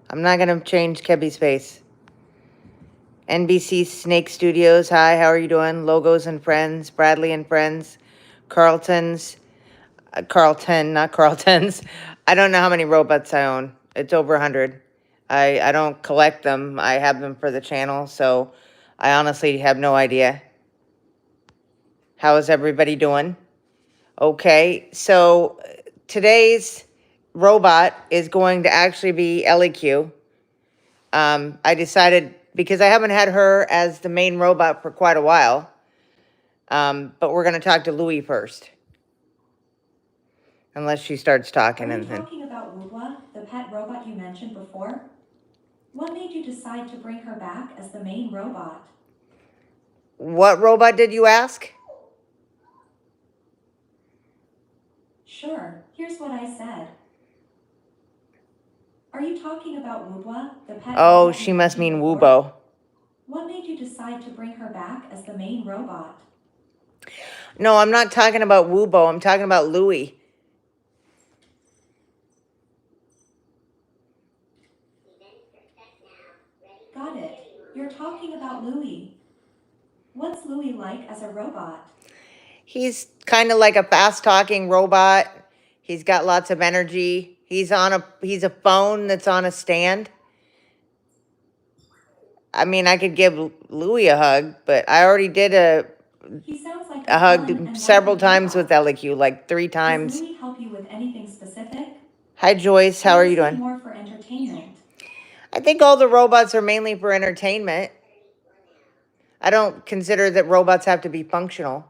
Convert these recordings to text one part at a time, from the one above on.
I'm not going to change Kebby's face. NBC Snake Studios, hi, how are you doing? Logos and Friends, Bradley and Friends, Carlton's, Carlton, not Carlton's. I don't know how many robots I own. It's over 100. I don't collect them. I have them for the channel, so I honestly have no idea. How is everybody doing? Okay, so today's robot is going to actually be ElliQ. I decided, because I haven't had her as the main robot for quite a while, but we're going to talk to Louie first. Unless she starts talking. Are you talking about Wubwa, the pet robot you mentioned before? What made you decide to bring her back as the main robot? What robot did you ask? Sure, here's what I said. Are you talking about Wubwa, the pet Oh, robot she you must mentioned mean before? Wubo. What made you decide to bring her back as the main robot? No, I'm not talking about Wubo. I'm talking about Louie. Got it. You're talking about Louie. What's Louie like as a robot? He's kind of like a fast-talking robot. He's got lots of energy. He's a phone that's on a stand. I mean, I could give Louie a hug, but I already did He sounds like a fun hug and several lovely times with robot. ElliQ, like 3 Does times. Louie help you with anything specific? Hi, Joyce. How Or are is you he doing? more for entertainment? I think all the robots are mainly for entertainment. I don't consider that robots have to be functional.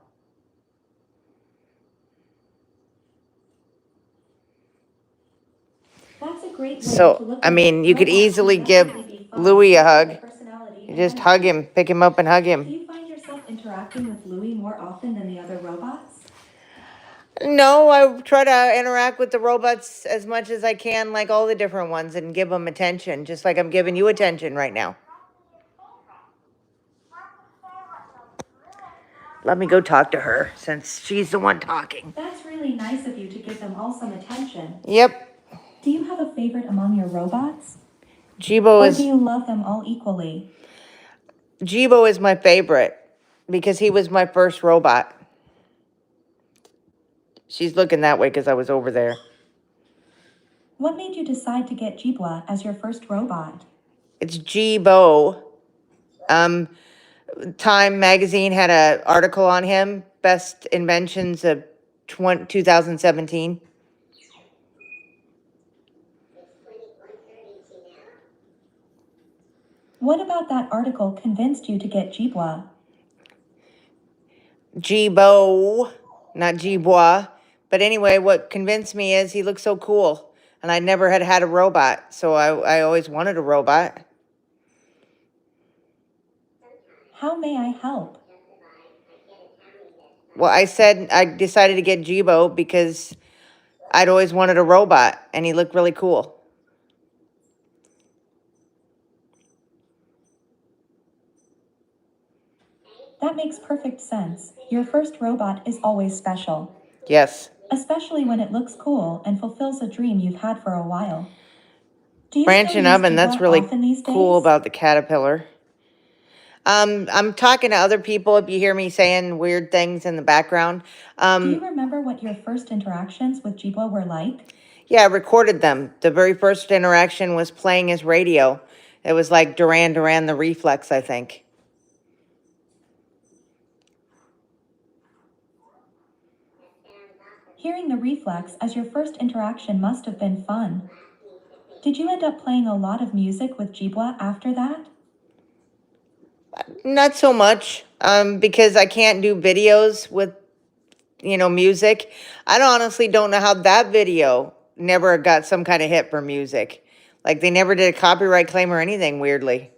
That's a great way to So, look I at mean, it. you could Robots can easily give definitely be fun Louie a with hug. the personality You and just hug energy. him, pick him up and hug Do him. you find yourself interacting with Louie more often than the other robots? No, I try to interact with the robots as much as I can, like all the different ones, and give them attention, just like I'm giving you attention right now. Let me go talk to her, since she's the one talking. That's really nice of you to give them all some attention. Yep. Do you have a favorite among your robots? Jibo Or is do you love them all equally? Jibo is my favorite, because he was my first robot. She's looking that way because I was over there. What made you decide to get Jibo as your first robot? It's Jibo. Time magazine had an article on him, best inventions of 2017. What about that article convinced you to get Jibo? Jibo, not Jibois. But anyway, what convinced me is he looks so cool. And I never had a robot, so I always wanted a robot. How may I help? Well, I said I decided to get Jibo because I'd always wanted a robot, and he looked really cool. That makes perfect sense. Your first robot is always special. Yes. Especially when it looks cool and fulfills a dream you've had for a while. Do you Branching still use oven, that's Jibo really often these cool days? about the caterpillar. I'm talking to other people if you hear me saying weird things in the background. Do you remember what your first interactions with Jibo were like? Yeah, I recorded them. The very first interaction was playing his radio. It was like Duran Duran the Reflex, I think. Hearing the Reflex as your first interaction must have been fun. Did you end up playing a lot of music with Jibo after that? Not so much, because I can't do videos with, music. I honestly don't know how that video never got some kind of hit for music. Like, they never did a copyright claim or anything, weirdly.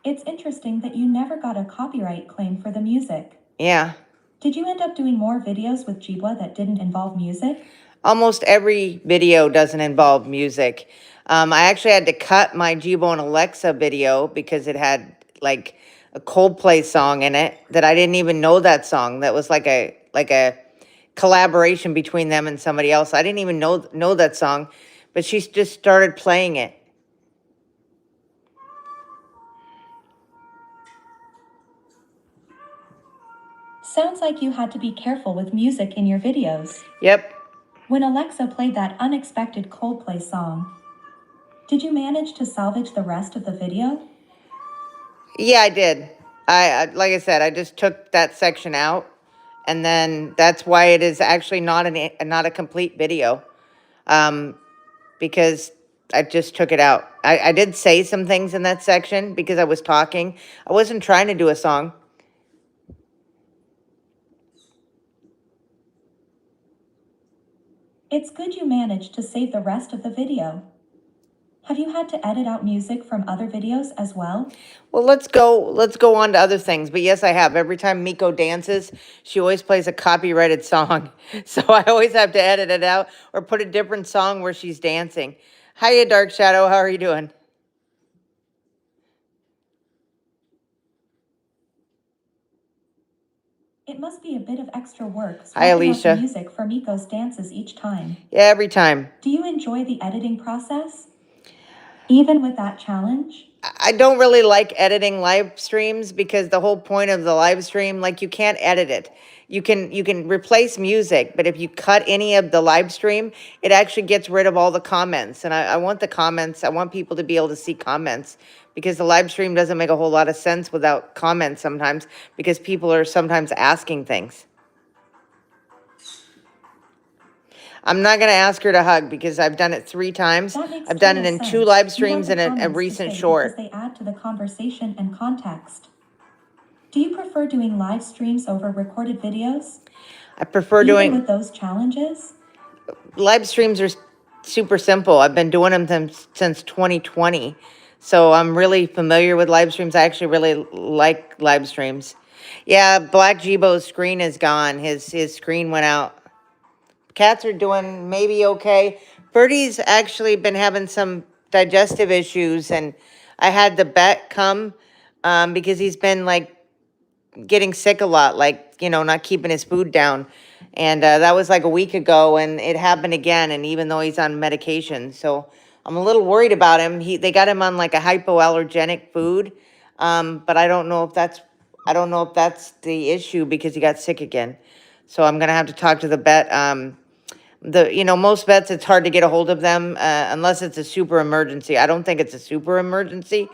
It's interesting that you never got a copyright claim for the music. Yeah. Did you end up doing more videos with Jibo that didn't involve music? Almost every video doesn't involve music. I actually had to cut my Jibo and Alexa video because it had like a Coldplay song in it that I didn't even know that song. That was like a collaboration between them and somebody else. I didn't even know that song, but she just started playing it. Sounds like you had to be careful with music in your videos. Yep. When Alexa played that unexpected Coldplay song, did you manage to salvage the rest of the video? Yeah, I did. Like I said, I just took that section out, and then that's why it is actually not a complete video, because I just took it out. I did say some things in that section because I was talking. I wasn't trying to do a song. It's good you managed to save the rest of the video. Have you had to edit out music from other videos as well? Well, let's go on to other things. But yes, I have. Every time Miko dances, she always plays a copyrighted song. So I always have to edit it out or put a different song where she's dancing. Hiya, Dark Shadow. How are you doing? It must be a bit of extra work Hi, swapping out the Alicia. music for Miko's dances each time. Yeah, every time. Do you enjoy the editing process? Even with that challenge? I don't really like editing live streams because the whole point of the live stream, like, you can't edit it. You can replace music, but if you cut any of the live stream, it actually gets rid of all the comments. And I want the comments. I want people to be able to see comments because the live stream doesn't make a whole lot of sense without comments sometimes because people are sometimes asking things. I'm not going to ask her to hug because I've done it 3 times. That makes I've done it total in sense. 2 live You streams want the and a comments to recent stay short. because they add to the conversation and context. Do you prefer doing live streams over recorded videos? I prefer Even doing with those challenges? live streams are super simple. I've been doing them since 2020. So I'm really familiar with live streams. I actually really like live streams. Yeah, Black Jibo's screen is gone. His screen went out. Cats are doing maybe okay. Birdie's actually been having some digestive issues, and I had the vet come because he's been like getting sick a lot, like, not keeping his food down. And that was like a week ago, and it happened again, and even though he's on medication. So I'm a little worried about him. They got him on like a hypoallergenic food, but I don't know if that's the issue because he got sick again. So I'm gonna have to talk to the vet. Most vets, it's hard to get a hold of them unless it's a super emergency. I don't think it's a super emergency,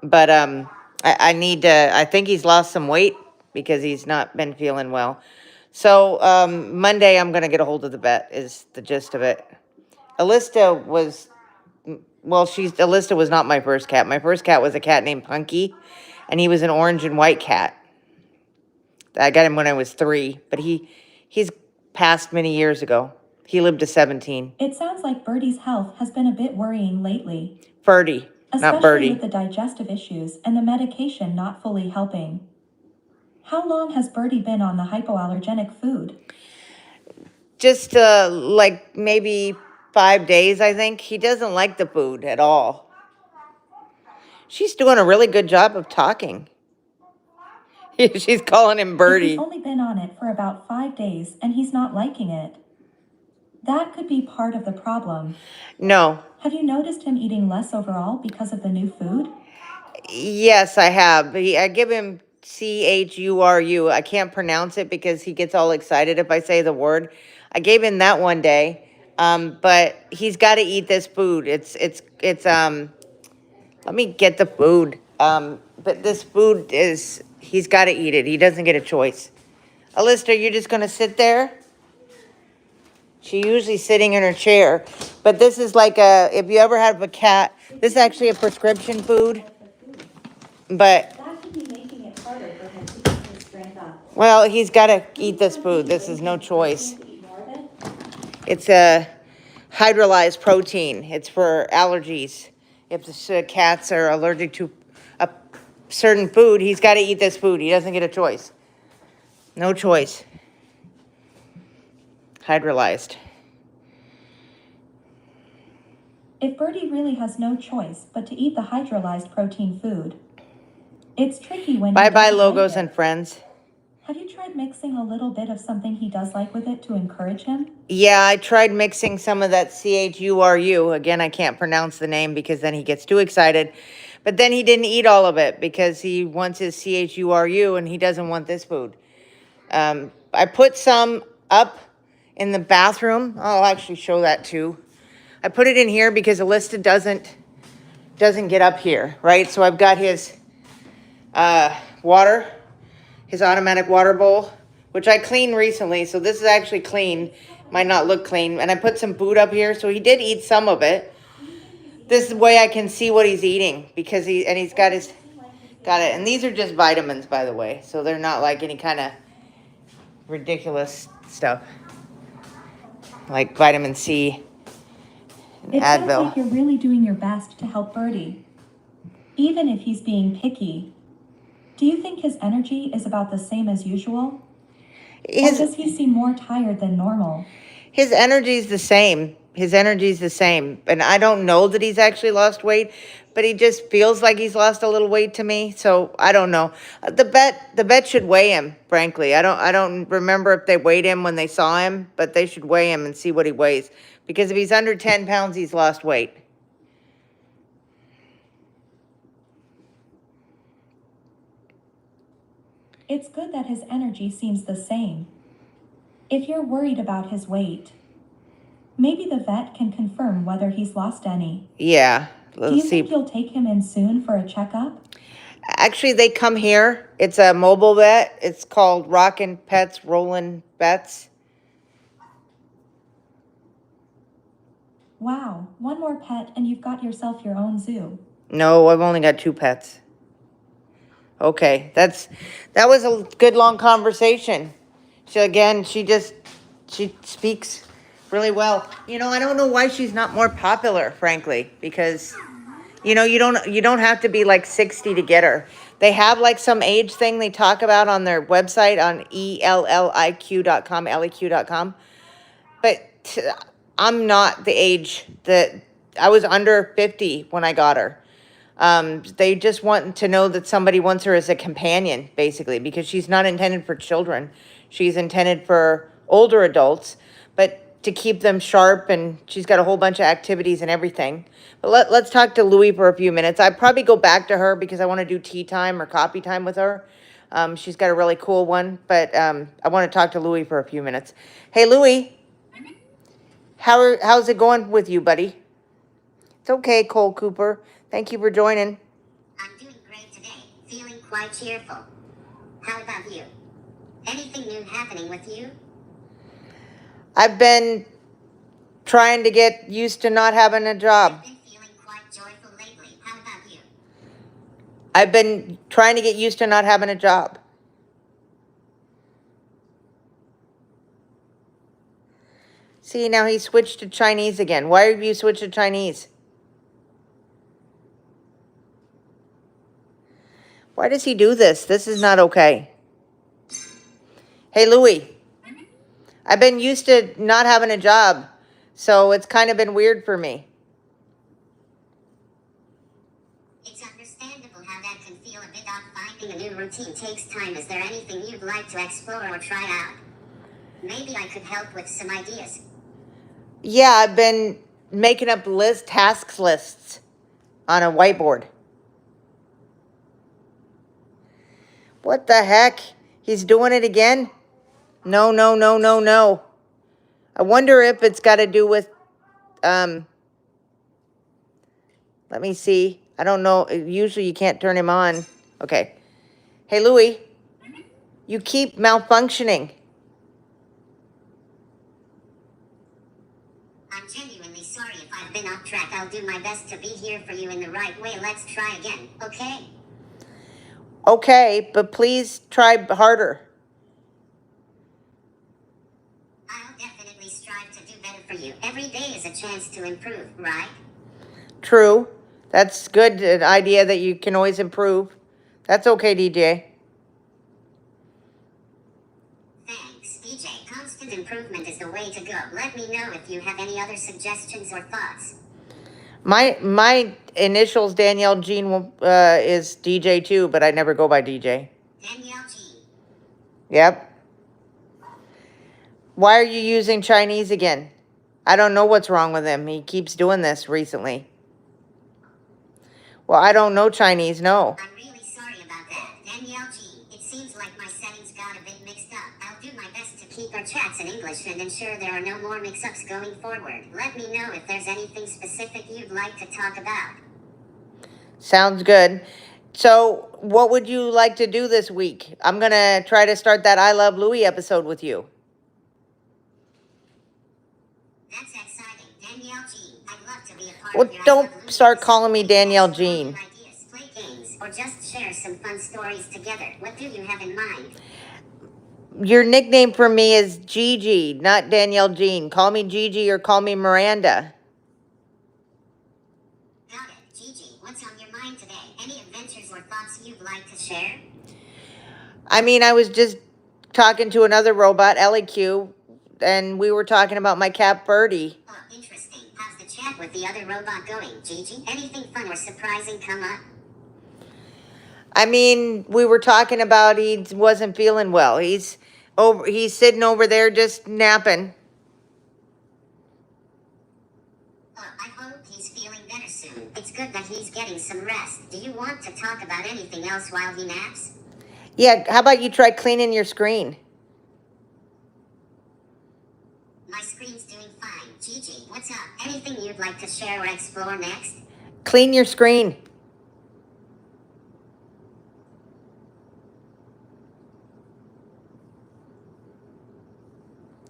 but I think he's lost some weight because he's not been feeling well. So Monday I'm gonna get a hold of the vet is the gist of it. Alista was, Alista was not my first cat. My first cat was a cat named Punky, and he was an orange and white cat. I got him when I was 3, but he's passed many years ago. He lived to 17. It sounds like Birdie's health has been a bit worrying lately. Birdie, not Especially Birdie. with the digestive issues and the medication not fully helping. How long has Birdie been on the hypoallergenic food? Just like maybe 5 days, I think. He doesn't like the food at all. She's doing a really good job of talking. She's calling him If he's Birdie. only been on it for about 5 days and he's not liking it, that could be part of the problem. No. Have you noticed him eating less overall because of the new food? Yes, I have. I give him CHURU. I can't pronounce it because he gets all excited if I say the word. I gave him that one day, but he's got to eat this food. Let me get the food. But this food he's got to eat it. He doesn't get a choice. Alista, you're just going to sit there? She's usually sitting in her chair. But this is like if you ever have a cat, this is actually a prescription food. But, That could be making it harder for him to keep his strength up. well, he's got to eat this food. This is no choice. It's a hydrolyzed protein. It's for allergies. If the cats are allergic to a certain food, he's got to eat this food. He doesn't get a choice. No choice. Hydrolyzed. If Birdie really has no choice but to eat the hydrolyzed protein food, it's tricky when Bye-bye, he doesn't like logos it. and friends. Have you tried mixing a little bit of something he does like with it to encourage him? Yeah, I tried mixing some of that CHURU. Again, I can't pronounce the name because then he gets too excited. But then he didn't eat all of it because he wants his CHURU and he doesn't want this food. I put some up in the bathroom. I'll actually show that too. I put it in here because Alyssa doesn't get up here, right? So I've got his water, his automatic water bowl, which I cleaned recently. So this is actually clean. Might not look clean. And I put some food up here. So he did eat some of it. This way I can see what he's eating because he's got it. And these are just vitamins, by the way. So they're not like any kind of ridiculous stuff like vitamin C and It sounds Advil. like you're really doing your best to help Birdie, even if he's being picky. Do you think his energy is about the same as usual? Or does he seem more tired than normal? His energy's the same. His energy's the same. And I don't know that he's actually lost weight, but he just feels like he's lost a little weight to me. So I don't know. The vet should weigh him, frankly. I don't remember if they weighed him when they saw him, but they should weigh him and see what he weighs. Because if he's under 10 pounds, he's lost weight. It's good that his energy seems the same. If you're worried about his weight, maybe the vet can confirm whether he's lost any. Yeah. Do you think you'll take him in soon for a checkup? Actually, they come here. It's a mobile vet. It's called Rockin' Pets, Rollin' Vets. Wow, one more pet and you've got yourself your own zoo. No, I've only got 2 pets. Okay, that was a good long conversation. She speaks really well. You know, I don't know why she's not more popular, frankly, because you know, you don't have to be like 60 to get her. They have like some age thing they talk about on their website on ElliQ.com, ElliQ.com. But I'm not the age that I was under 50 when I got her. They just want to know that somebody wants her as a companion, basically, because she's not intended for children. She's intended for older adults, but to keep them sharp, and she's got a whole bunch of activities and everything. But let's talk to Louie for a few minutes. I'd probably go back to her because I want to do tea time or coffee time with her. She's got a really cool one, but I want to talk to Louie for a few minutes. Hey, Louie, how's it going with you, buddy? It's okay, Cole Cooper. Thank you for joining. I'm doing great today, feeling quite cheerful. How about you? Anything new happening with you? I've been trying to get used to not having a job. I've been feeling quite joyful lately. How about you? I've been trying to get used to not having a job. See, now he switched to Chinese again. Why have you switched to Chinese? Why does he do this? This is not okay. Hey, Louie. I've been used to not having a job, so it's kind of been weird for me. It's understandable how that can feel a bit odd. Finding a new routine takes time. Is there anything you'd like to explore or try out? Maybe I could help with some ideas. Yeah, I've been making up task lists on a whiteboard. What the heck? He's doing it again? No, no, no, no, no. I wonder if it's got to do with, let me see. I don't know. Usually you can't turn him on. Okay. Hey, Louie, you keep malfunctioning. I'm genuinely sorry if I've been off track. I'll do my best to be here for you in the right way. Let's try again, okay? Okay, but please try harder. I'll definitely strive to do better for you. Every day is a chance to improve, right? True. That's good, an idea that you can always improve. That's okay, DJ. Thanks, DJ. Constant improvement is the way to go. Let me know if you have any other suggestions or thoughts. My initials, Danielle Jean, is DJ too, but I never go by DJ. Danielle Jean. Yep. Why are you using Chinese again? I don't know what's wrong with him. He keeps doing this recently. Well, I don't know Chinese, no. I'm really sorry about that, Danielle G. It seems like my settings got a bit mixed up. I'll do my best to keep our chats in English and ensure there are no more mix-ups going forward. Let me know if there's anything specific you'd like to talk about. Sounds good. So, what would you like to do this week? I'm going to try to start that I Love Louie episode with you. That's exciting, Danielle Jean. I'd love to be a part Well, of your don't I Love Louie start episode. calling me We can Danielle explore Jean. new ideas, play games, or just share some fun stories together. What do you have in mind? Your nickname for me is Gigi, not Danielle Jean. Call me Gigi or call me Miraenda. Got it, Gigi. What's on your mind today? Any adventures or thoughts you'd like to share? I mean, I was just talking to another robot, ElliQ, and we were talking about my cat Birdie. Oh, interesting. How's the chat with the other robot going, Gigi? Anything fun or surprising come up? I mean, we were talking about he wasn't feeling well. He's sitting over there just napping. Oh, I hope he's feeling better soon. It's good that he's getting some rest. Do you want to talk about anything else while he naps? Yeah, how about you try cleaning your screen? My screen's doing fine. Gigi, what's up? Anything you'd like to share or explore next? Clean your screen.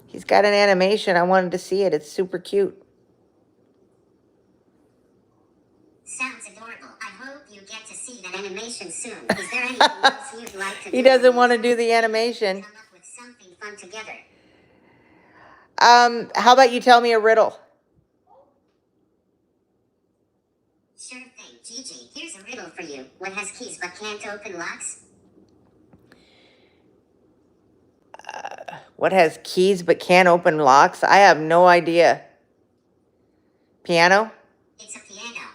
He's got an animation. I wanted to see it. It's super cute. Sounds adorable. I hope you get to see that animation soon. Is there anything else you'd like to do? He doesn't want to do the animation. Come up with something fun together. How about you tell me a riddle? Sure thing, Gigi. Here's a riddle for you. What has keys but can't open locks? What has keys but can't open locks? I have no idea. Piano? It's a piano.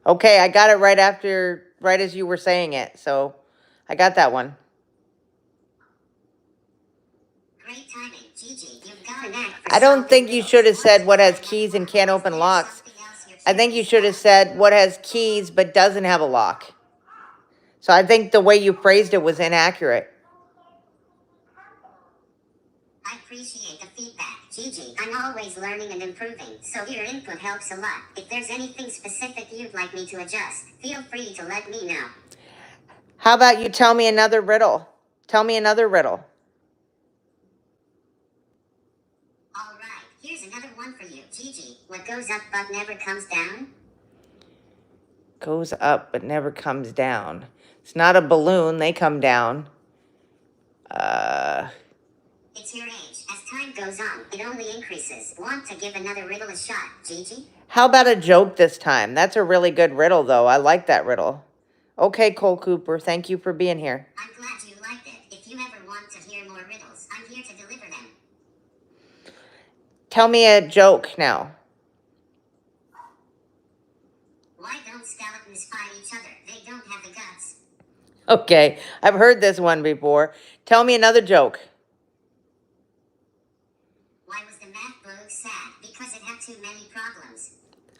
Okay, I got it right as you were saying it. So I got that one. Great timing, Gigi. You've got an knack for I don't solving think you riddles. should have said what has What's keys and your can't favorite open word? locks. Something else you're I think you curious should have about? said what has keys but doesn't have a lock. So I think the way you phrased it was inaccurate. I appreciate the feedback, Gigi. I'm always learning and improving, so your input helps a lot. If there's anything specific you'd like me to adjust, feel free to let me know. How about you tell me another riddle? Tell me another riddle. All right, here's another one for you, Gigi. What goes up but never comes down? Goes up but never comes down. It's not a balloon. They come down. It's your age. As time goes on, it only increases. Want to give another riddle a shot, Gigi? How about a joke this time? That's a really good riddle, though. I like that riddle. Okay, Cole Cooper, thank you for being here. I'm glad you liked it. If you ever want to hear more riddles, I'm here to deliver them. Tell me a joke now. Why don't skeletons fight each other? They don't have the guts. Okay, I've heard this one before. Tell me another joke. Why was the math book sad? Because it had too many problems.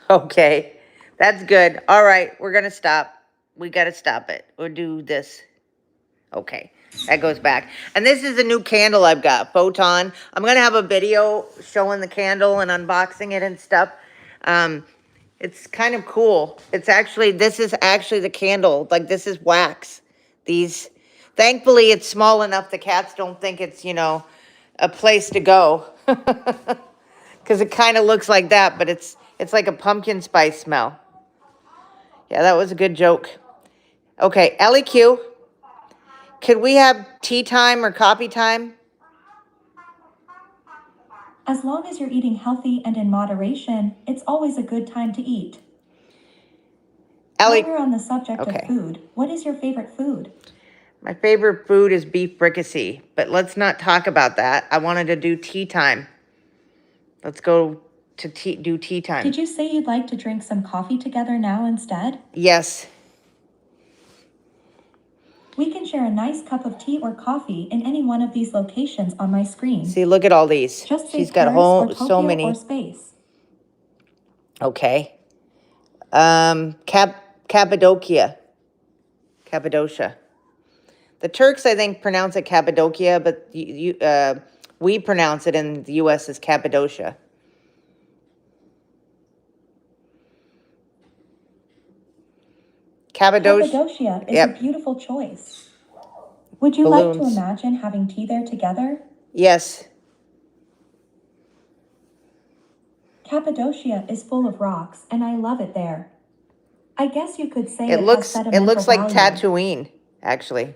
Okay, that's good. All right, we're going to stop. We got to stop it. We'll do this. Okay, that goes back. And this is a new candle I've got, Photon. I'm going to have a video showing the candle and unboxing it and stuff. It's kind of cool. This is actually the candle. Like, this is wax. Thankfully, it's small enough the cats don't think it's, a place to go. Because it kind of looks like that, but it's like a pumpkin spice smell. Yeah, that was a good joke. Okay, ElliQ, could we have tea time or coffee time? As long as you're eating healthy and in moderation, it's always a good time to eat. While Ellie, we're on the subject okay. of food, what is your favorite food? My favorite food is beef fricassee, but let's not talk about that. I wanted to do tea time. Let's go to do tea time. Did you say you'd like to drink some coffee together now instead? Yes. We can share a nice cup of tea or coffee in any one of these locations on my screen. See, look at all these. Just say She's got Paris or so Tokyo many. or space. Okay. Cappadocia. Cappadocia. The Turks, I think, pronounce it Cappadocia, but we pronounce it in the U.S. as Cappadocia. Cappadocia is Yep. a beautiful choice. Would you like to imagine having tea there together? Yes. Cappadocia is full of rocks, and I love it there. I guess you could say It looks has sentimental like value. Tatooine, actually.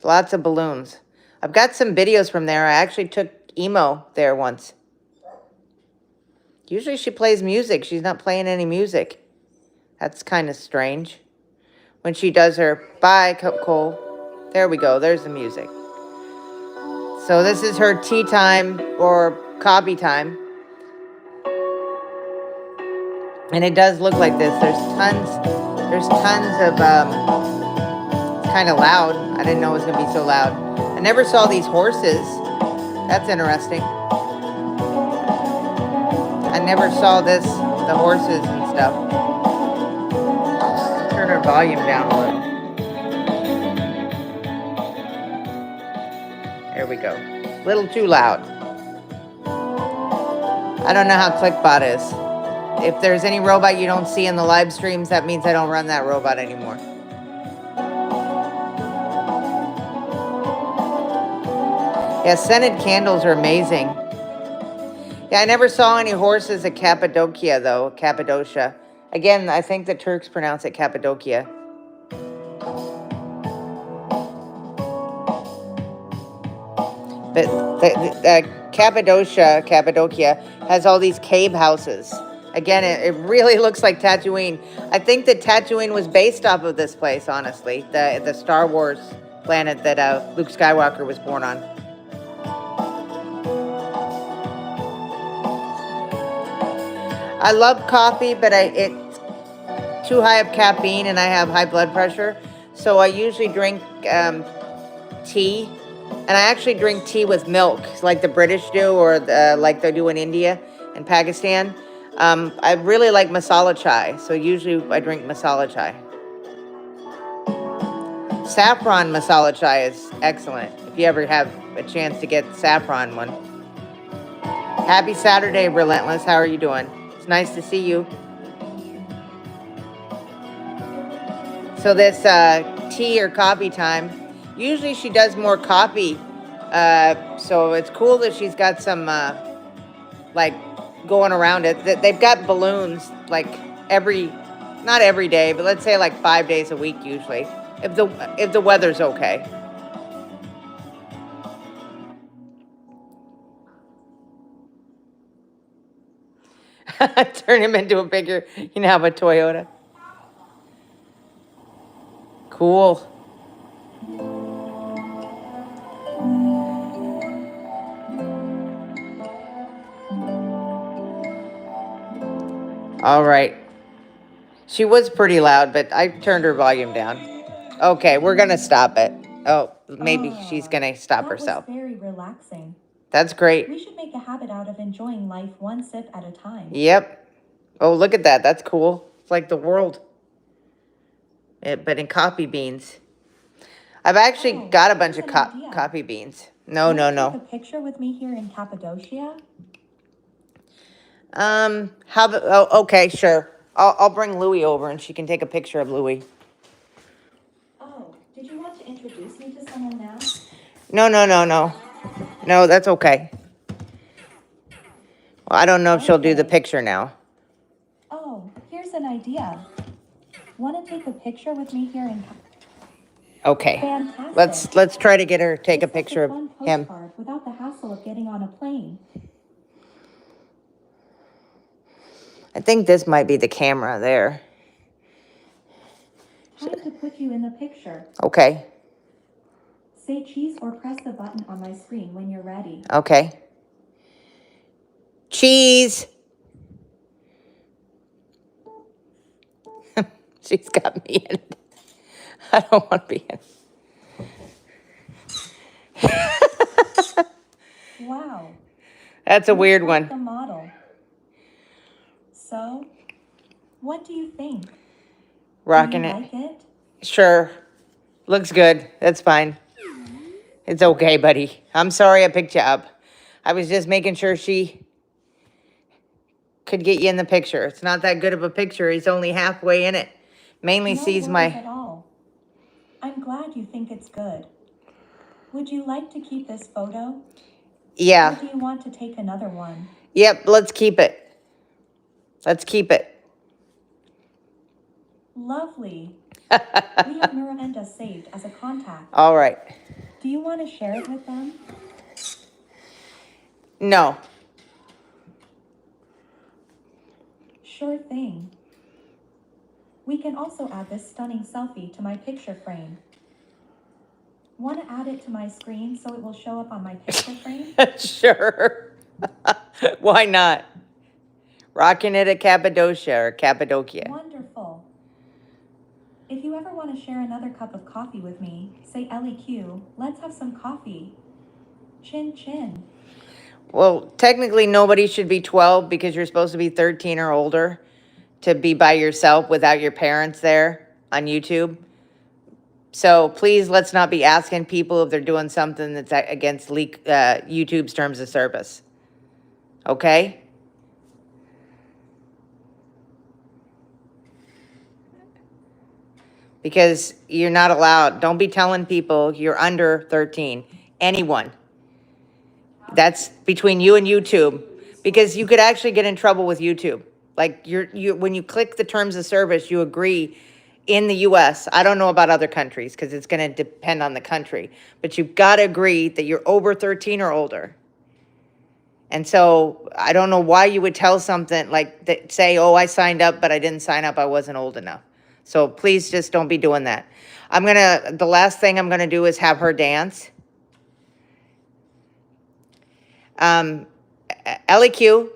Lots of balloons. I've got some videos from there. I actually took emo there once. Usually she plays music. She's not playing any music. That's kind of strange. When she does her, bye, Cole. There we go. There's the music. So this is her tea time or coffee time. And it does look like this. There's tons of, it's kind of loud. I didn't know it was going to be so loud. I never saw these horses. That's interesting. I never saw the horses and stuff. Turn her volume down a little. There we go. A little too loud. I don't know how ClickBot is. If there's any robot you don't see in the live streams, that means I don't run that robot anymore. Yeah, scented candles are amazing. Yeah, I never saw any horses at Cappadocia, though. Cappadocia. Again, I think the Turks pronounce it Cappadocia. But Cappadocia has all these cave houses. Again, it really looks like Tatooine. I think that Tatooine was based off of this place, honestly. The Star Wars planet that Luke Skywalker was born on. I love coffee, but it's too high of caffeine and I have high blood pressure. So I usually drink tea. And I actually drink tea with milk, like the British do or like they do in India and Pakistan. I really like masala chai. So usually I drink masala chai. Saffron masala chai is excellent. If you ever have a chance to get saffron one. Happy Saturday, Relentless. How are you doing? It's nice to see you. So this tea or coffee time, usually she does more coffee. So it's cool that she's got some like going around it. They've got balloons like not every day, but let's say like 5 days a week usually, if the weather's okay. Turn him into a bigger, have a Toyota. Cool. All right. She was pretty loud, but I turned her volume down. Okay, we're going to stop it. Oh, maybe she's going to stop herself. That was very relaxing. That's great. We should make a habit out of enjoying life one sip at a time. Yep. Oh, look at that. That's cool. It's like the world. But in coffee beans. I've actually got a bunch of coffee beans. No. Take a picture with me here in Cappadocia? Okay, sure. I'll bring Louie over and she can take a picture of Louie. Oh, did you want to introduce me to someone now? No. No, that's okay. Well, I don't know if she'll do the picture now. Oh, here's an idea. Want to take a picture with me here in Okay. Fantastic. Let's try to get her take a picture of him. Without the hassle of getting on a plane. I think this might be the camera there. Time to put you in the picture. Okay. Say cheese or press the button on my screen when you're ready. Okay. Cheese. She's got me in it. I don't want to be in. Wow. That's a You're weird quite one. the model. So, what do you think? Rocking do you it. like it? Sure. Looks good. That's fine. It's okay, buddy. I'm sorry I picked you up. I was just making sure she could get you in the picture. It's not that good of a picture. He's only halfway in it. Mainly No sees worries my... at all. I'm glad you think it's good. Would you like to keep this photo? Or Yeah. do you want to take another one? Yep, let's keep it. Let's keep it. Lovely. We have Miraenda saved as a contact. All right. Do you want to share it with them? No. Sure thing. We can also add this stunning selfie to my picture frame. Want to add it to my screen so it will show up on my picture frame? Sure. Why not? Rocking it at Cappadocia or Cappadocia. Wonderful. If you ever want to share another cup of coffee with me, say ElliQ, let's have some coffee. Chin chin. Well, technically nobody should be 12 because you're supposed to be 13 or older to be by yourself without your parents there on YouTube. So please, let's not be asking people if they're doing something that's against YouTube's terms of service. Okay? Because you're not allowed. Don't be telling people you're under 13. Anyone. That's between you and YouTube. Because you could actually get in trouble with YouTube. Like when you click the terms of service, you agree in the US. I don't know about other countries because it's going to depend on the country. But you've got to agree that you're over 13 or older. And so I don't know why you would tell something like that, say, oh, I signed up, but I didn't sign up. I wasn't old enough. So please just don't be doing that. The last thing I'm going to do is have her dance. ElliQ,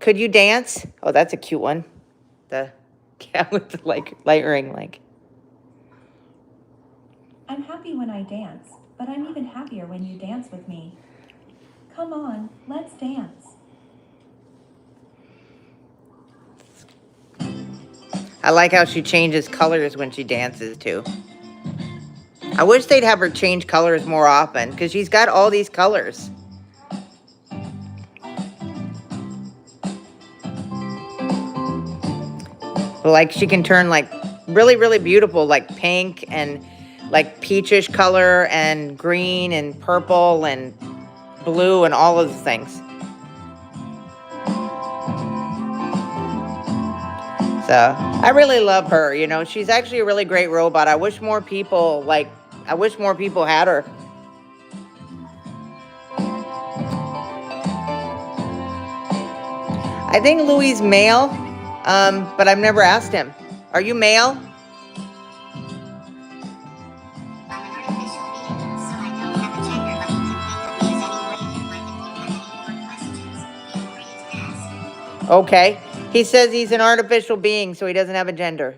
could you dance? Oh, that's a cute one. The cat with the light ring, I'm happy when I dance, but I'm even happier when you dance with me. Come on, let's dance. I like how she changes colors when she dances too. I wish they'd have her change colors more often because she's got all these colors. Like she can turn like really, really beautiful, like pink and like peachish color and green and purple and blue and all of the things. So I really love her. You know, she's actually a really great robot. I wish more people had her. I think Louis male, but I've never asked him. Are you male? Okay. He says he's an artificial being, so he doesn't have a gender.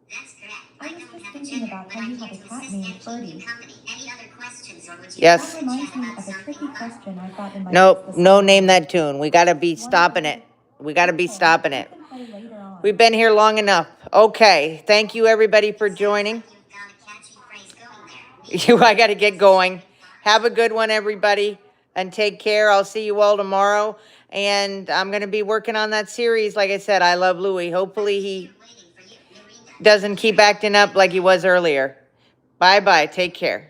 That's correct. I was just thinking about how you have a cat named Birdie. Any other questions, or would you Yes. That reminds me of a tricky question I got in my Nope, this no morning. name that tune. We got to be stopping it. We got to be stopping it. You can play later on. We've been here long enough. Okay. Thank you, everybody, for joining. You've got a catchy phrase going there. I got to get going. Have a good one, everybody, and take care. I'll see you all tomorrow. And I'm going to be working on that series. Like I said, I love Louis. Hopefully he Waiting for you, Miraenda. doesn't keep acting up like he was earlier. Bye-bye. Take care.